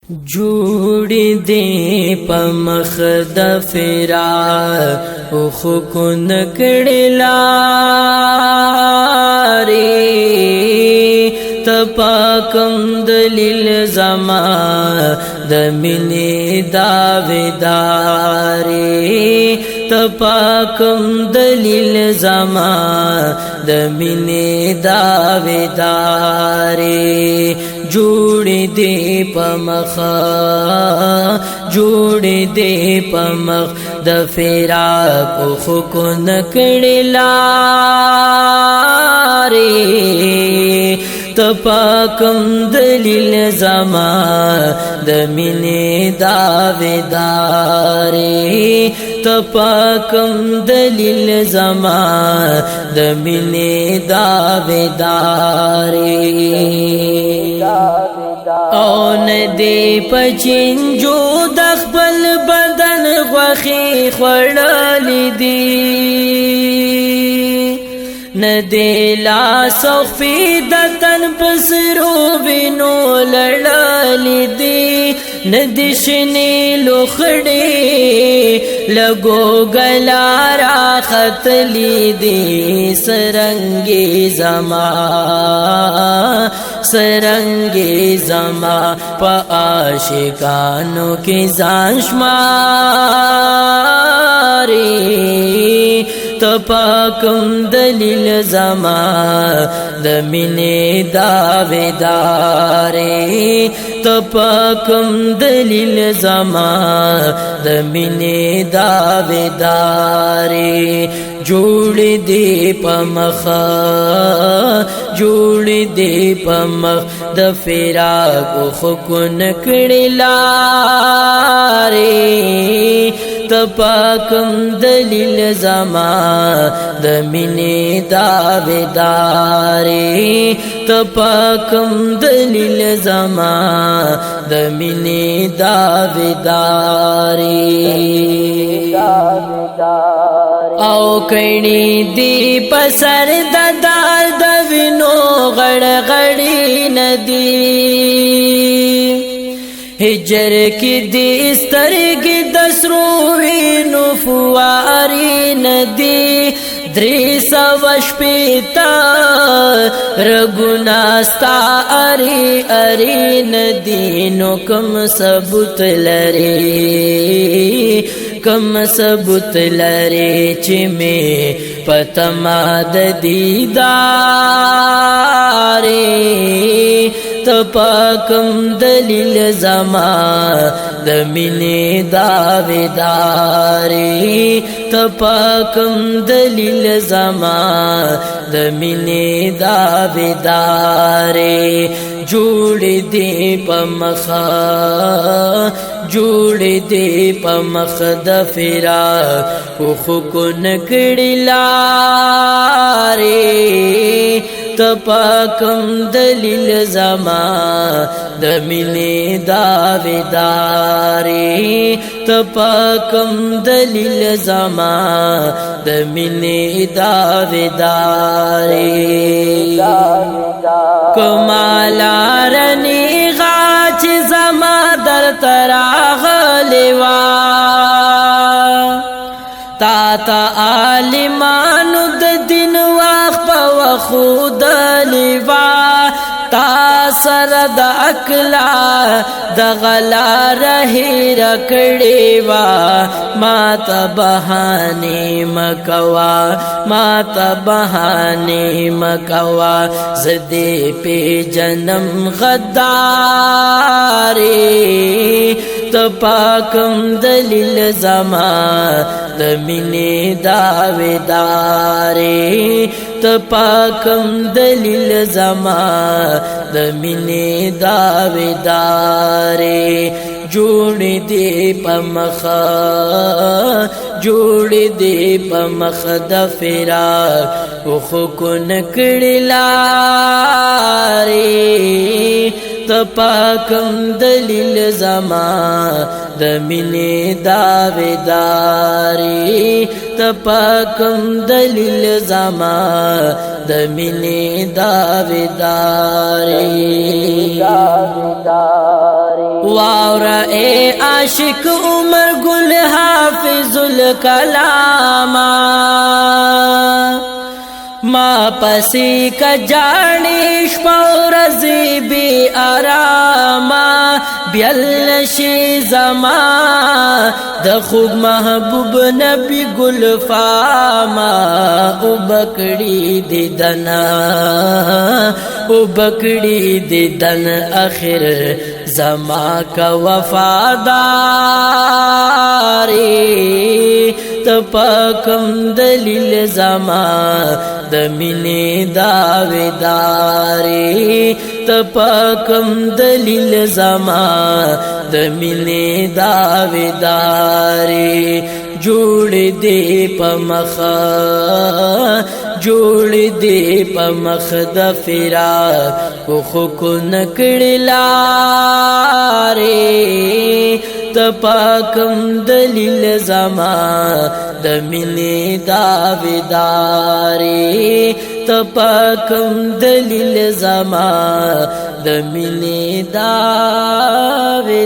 جوړ دې په مخ د فراق او خو کو نکړې لارې تپاکم دلیل زما د مینې داویدارې تپاکم دلیل زما د مینې داویدارې جوړ دې په مخ جوړ دې په مخ د فراق خو کو نکړې لارې تپاکم دلیل زما د مینې داویدارې تپاکم دلیل زما د مینې داویدارې او ندی پچنجو د خپل بدن غوخي خړلې دي ندی لاس او فیدتن پسرو وینو لړلې دي ندی شنی لوخړې لګو ګلارا خطلې دي سرنګي زما سرنګي زما په عاشقانو کې ځان شماري تپاکم دلیل زما د مینې داویدارې تپاکم دلیل زما د مینې داویدارې جوړ دې په مخ جوړ دې په مخ د فراق خو کو نکړې لارې تپاکم دلیل زما د مینې داویدارې تپاکم دلیل زما د مینې داویدارې او کړي دی پسر د دال د وینو غړ غړی ندی هجر کی دی سترګې د سرو وینو فواري ندی درې سوه شپېته رګونه ستا ارې ارې ندي نو کوم ثبوت لري کوم ثبوت لري چې مې پتما د دیدارې تپاکم دلیل زما د مینې داویدارې تپاکم دلیل زما د مینې داویدارې جوړ دې په مخ جوړ دې په مخ د فراق خو کو نکړې لارې تپاکم دلیل زما د مینې داویدارې تپاکم دلیل زما د مینې داویدارې کمالارنی غاچ زما در تراغلی وا تا تا عالمانو د دین وخت په وخود لیوا تا سر د اکلا د غلا رهیر کړي وا ما ته بهانه مکوا ما ته بهانه مکوا زدي په جنم غداري تپاکم دلیل زما د مینې داویدارې تپاکم دلیل زما د مینې داویدارې جوړ دې په مخ جوړ دې په مخ د فراق خو کو نکړې لارې تپاکم دلیل زما د مینې داویدارې تپاکم دلیل زما د مینې داویدارې واورا اے عاشق عمر گل حافظ الکلاما ما پسی کا جانش پورزی بی آراما بیلشی زما د خوب محبوب نبی گل فاما او بکڑی دیدنا او بکڑی دیدن اخر زما کا وفاداری تپکم دلیل زما د مینې داویداری تپکم دلیل زما د مینې داویداری جوړ دې په مخ جوړ دې په مخ د فراق خو کو نکړی لارې تپاکم دلیل زما د مینې داویداری تپاکم دلیل زما د مینې داویداری